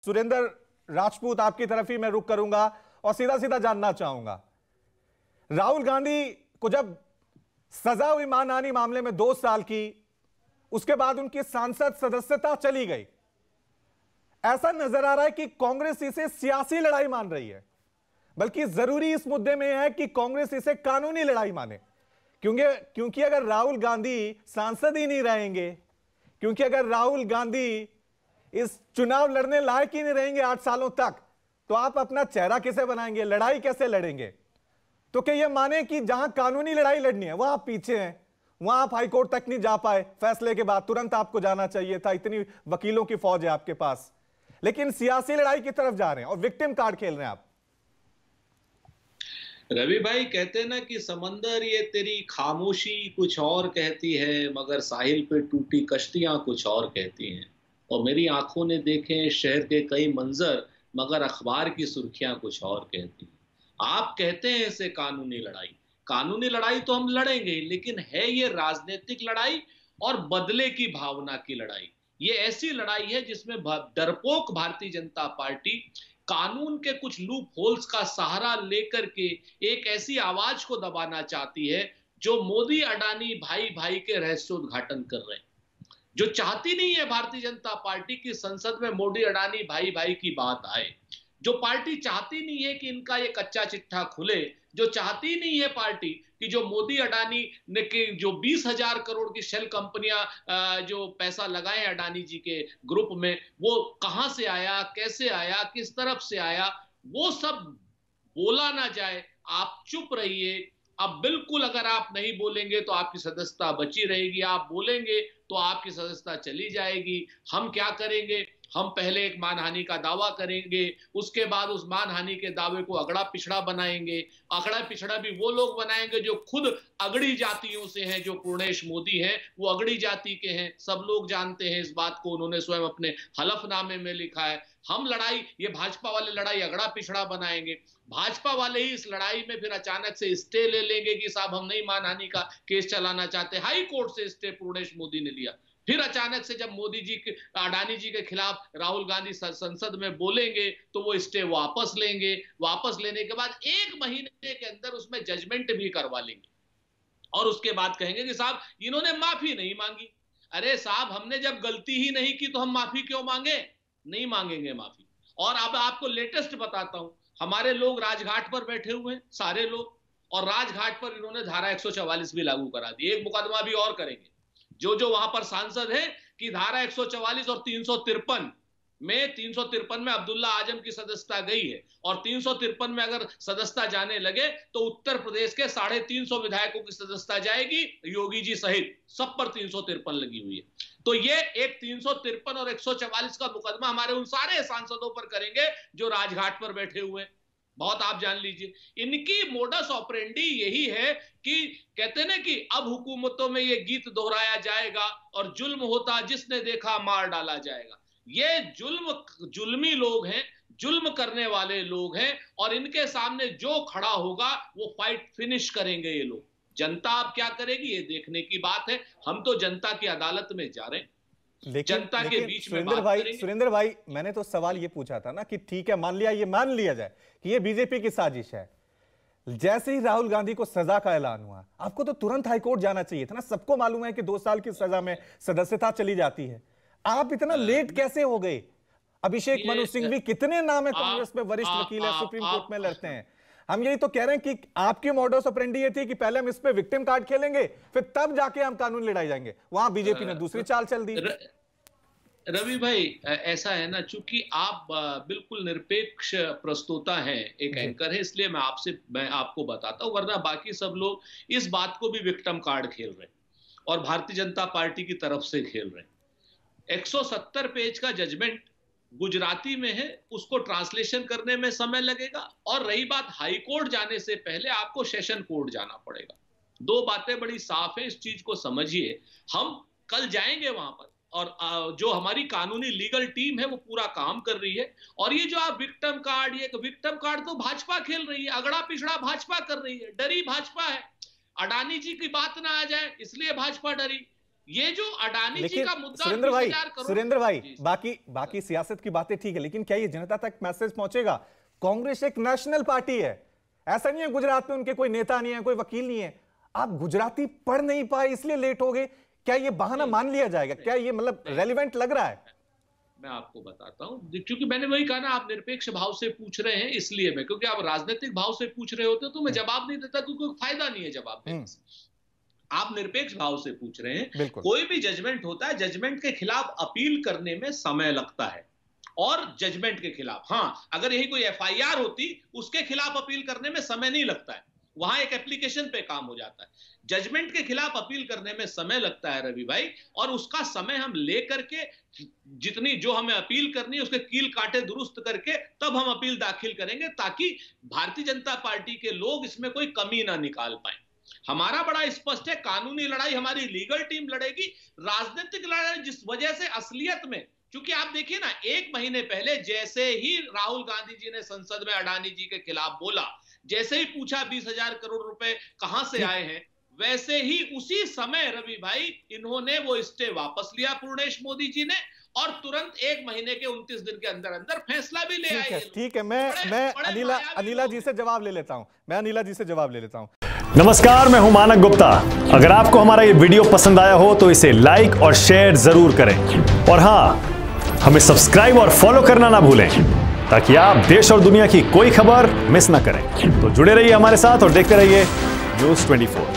सुरेंद्र राजपूत, आपकी तरफ ही मैं रुक करूंगा और सीधा सीधा जानना चाहूंगा, राहुल गांधी को जब सजा हुई मानहानि मामले में 2 साल की, उसके बाद उनकी सांसद सदस्यता चली गई, ऐसा नजर आ रहा है कि कांग्रेस इसे सियासी लड़ाई मान रही है, बल्कि जरूरी इस मुद्दे में है कि कांग्रेस इसे कानूनी लड़ाई माने। क्योंकि अगर राहुल गांधी सांसद ही नहीं रहेंगे, क्योंकि अगर राहुल गांधी इस चुनाव लड़ने लायक ही नहीं रहेंगे 8 सालों तक, तो आप अपना चेहरा कैसे बनाएंगे, लड़ाई कैसे लड़ेंगे? तो क्या यह माने कि जहां कानूनी लड़ाई लड़नी है वहां आप पीछे हैं, वहां आप हाईकोर्ट तक नहीं जा पाए, फैसले के बाद तुरंत आपको जाना चाहिए था, इतनी वकीलों की फौज है आपके पास, लेकिन सियासी लड़ाई की तरफ जा रहे हैं और विक्टिम कार्ड खेल रहे हैं आप। रवि भाई कहते हैं ना कि समंदर ये तेरी खामोशी कुछ और कहती है, मगर साहिल पे टूटी कश्तियां कुछ और कहती हैं। और मेरी आंखों ने देखे शहर के कई मंजर, मगर अखबार की सुर्खियां कुछ और कहती हैं। आप कहते हैं इसे कानूनी लड़ाई, कानूनी लड़ाई तो हम लड़ेंगे, लेकिन है ये राजनीतिक लड़ाई और बदले की भावना की लड़ाई। ये ऐसी लड़ाई है जिसमें डरपोक भारतीय जनता पार्टी कानून के कुछ लूप होल्स का सहारा लेकर के एक ऐसी आवाज को दबाना चाहती है जो मोदी अडानी भाई भाई के रहस्योद्घाटन कर रहे हैं, जो चाहती नहीं है भारतीय जनता पार्टी की संसद में मोदी अडानी भाई भाई की बात आए, जो पार्टी चाहती नहीं है कि इनका ये कच्चा चिट्ठा खुले, जो चाहती नहीं है पार्टी कि जो मोदी अडानी ने के जो 20,000 करोड़ की शेल कंपनियां जो पैसा लगाए अडानी जी के ग्रुप में, वो कहां से आया, कैसे आया, किस तरफ से आया, वो सब बोला ना जाए। आप चुप रहिए। अब बिल्कुल अगर आप नहीं बोलेंगे तो आपकी सदस्यता बची रहेगी, आप बोलेंगे तो आपकी सदस्यता चली जाएगी। हम क्या करेंगे? हम पहले एक मानहानि का दावा करेंगे, उसके बाद उस मानहानि के दावे को अगड़ा पिछड़ा बनाएंगे। अगड़ा पिछड़ा भी वो लोग बनाएंगे जो खुद अगड़ी जातियों से हैं, जो पूर्णेश मोदी हैं वो अगड़ी जाति के हैं, सब लोग जानते हैं इस बात को, उन्होंने स्वयं अपने हलफनामे में लिखा है। हम लड़ाई, ये भाजपा वाले लड़ाई अगड़ा पिछड़ा बनाएंगे। भाजपा वाले ही इस लड़ाई में फिर अचानक से स्टे ले लेंगे कि साहब हम नहीं मानहानि का केस चलाना चाहते, हाई कोर्ट से स्टे पूर्णेश मोदी ने लिया। फिर अचानक से जब मोदी जी के, अडानी जी के खिलाफ राहुल गांधी संसद में बोलेंगे तो वो स्टे वापस लेंगे। वापस लेने के बाद 1 महीने के अंदर उसमें जजमेंट भी करवा लेंगे और उसके बाद कहेंगे कि साहब इन्होंने माफी नहीं मांगी। अरे साहब, हमने जब गलती ही नहीं की तो हम माफी क्यों मांगे? नहीं मांगेंगे माफी। और अब आपको लेटेस्ट बताता हूं, हमारे लोग राजघाट पर बैठे हुए हैं सारे लोग, और राजघाट पर इन्होंने धारा 144 भी लागू करा दी। एक मुकदमा भी और करेंगे। जो वहां पर सांसद है कि धारा 144 और 353 में, 353 में अब्दुल्ला आजम की सदस्यता गई है और 353 में अगर सदस्यता जाने लगे तो उत्तर प्रदेश के 350 विधायकों की सदस्यता जाएगी, योगी जी सहित सब पर 353 लगी हुई है। तो ये एक 353 और 144 का मुकदमा हमारे उन सारे सांसदों पर करेंगे जो राजघाट पर बैठे हुए हैं। बहुत आप जान लीजिए, इनकी मोडस ऑपरेंडी यही है कि कहते हैं ना कि अब हुकूमतों में ये गीत दोहराया जाएगा और जुल्म होता जिसने देखा मार डाला जाएगा। ये जुल्मी लोग हैं, जुल्म करने वाले लोग हैं, और इनके सामने जो खड़ा होगा वो फाइट फिनिश करेंगे ये लोग। जनता अब क्या करेगी ये देखने की बात है। हम तो जनता की अदालत में जा रहे हैं, जनता के बीच में बात करेंगे। सुरेंद्र भाई, मैंने तो सवाल ये पूछा था ना कि ठीक है, मान लिया जाए कि ये बीजेपी की साजिश है। जैसे ही राहुल गांधी को सजा का ऐलान हुआ, आपको तो तुरंत हाईकोर्ट जाना चाहिए था ना। सबको मालूम है कि 2 साल की सजा में सदस्यता चली जाती है। आप इतना लेट कैसे हो गए? अभिषेक मनु सिंघवी कितने नाम है कांग्रेस में, वरिष्ठ वकील है, सुप्रीम कोर्ट में लड़ते हैं। हम यही तो कह रहे हैं कि आपकी मॉडस ऑपरेंडी ये थी कि पहले हम इस पे विक्टिम कार्ड खेलेंगे, फिर तब जाके हम कानून लड़ाई जाएंगे। वहां बीजेपी ने दूसरी चाल चल दी। रवि भाई, ऐसा है ना, चूंकि आप बिल्कुल निरपेक्ष प्रस्तोता हैं, एक एंकर है, इसलिए मैं आपको बताता हूं, वरना बाकी सब लोग इस बात को भी विक्टिम कार्ड खेल रहे हैं और भारतीय जनता पार्टी की तरफ से खेल रहे हैं। 170 पेज का जजमेंट गुजराती में है, उसको ट्रांसलेशन करने में समय लगेगा, और रही बात हाई कोर्ट जाने से पहले आपको सेशन कोर्ट जाना पड़ेगा। 2 बातें बड़ी साफ है, इस चीज को समझिए। हम कल जाएंगे वहां पर, और जो हमारी कानूनी लीगल टीम है वो पूरा काम कर रही है। और ये जो आप विक्टिम कार्ड, ये विक्टिम कार्ड तो भाजपा खेल रही है, अगड़ा पिछड़ा भाजपा कर रही है, डरी भाजपा है। अडानी जी की बात ना आ जाए इसलिए भाजपा डरी, ये जो अडानी जी का मुद्दा, सुरेंद्र भाई, बाकी सियासत की बातें ठीक है, लेकिन क्या ये जनता तक मैसेज पहुंचेगा? कांग्रेस एक नेशनल पार्टी है, ऐसा नहीं है गुजरात में उनके कोई नेता नहीं है, कोई वकील नहीं है। आप गुजराती पढ़ नहीं पाए इसलिए लेट हो गए, क्या ये बहाना मान लिया जाएगा? क्या ये मतलब रेलिवेंट लग रहा है? मैं आपको बताता हूं, क्योंकि मैंने वही कहा ना, आप निरपेक्ष भाव से पूछ रहे हैं इसलिए मैं, क्योंकि आप राजनीतिक भाव से पूछ रहे होते तो मैं जवाब नहीं देता, क्योंकि फायदा नहीं है जवाब देने से। आप निरपेक्ष भाव से पूछ रहे हैं। कोई भी जजमेंट होता है, जजमेंट के खिलाफ अपील करने में समय लगता है, और जजमेंट के खिलाफ, हाँ, अगर यही कोई एफआईआर होती उसके खिलाफ अपील करने में समय नहीं लगता है, वहां एक एप्लीकेशन पे काम हो जाता है। जजमेंट के खिलाफ अपील करने में समय लगता है रवि भाई, और उसका समय हम लेकर के जितनी जो हमें अपील करनी है उसके कील कांटे दुरुस्त करके तब हम अपील दाखिल करेंगे, ताकि भारतीय जनता पार्टी के लोग इसमें कोई कमी ना निकाल पाए। हमारा बड़ा स्पष्ट है, कानूनी लड़ाई हमारी लीगल टीम लड़ेगी, राजनीतिक लड़ाई जिस वजह से असलियत में, क्योंकि आप देखिए ना, 1 महीने पहले जैसे ही राहुल गांधी जी ने संसद में अडानी जी के खिलाफ बोला, जैसे ही पूछा 20,000 करोड़ रुपए कहां से आए हैं, वैसे ही उसी समय रवि भाई इन्होंने वो स्टे वापस लिया पूर्णेश मोदी जी ने, और तुरंत 1 महीने के 29 दिन के अंदर अंदर फैसला भी ले आए। ठीक है, मैं अनिला जी से जवाब ले लेता हूं। नमस्कार, मैं हूं मानक गुप्ता। अगर आपको हमारा ये वीडियो पसंद आया हो तो इसे लाइक और शेयर जरूर करें, और हां, हमें सब्सक्राइब और फॉलो करना ना भूलें, ताकि आप देश और दुनिया की कोई खबर मिस ना करें। तो जुड़े रहिए हमारे साथ और देखते रहिए न्यूज़ 24।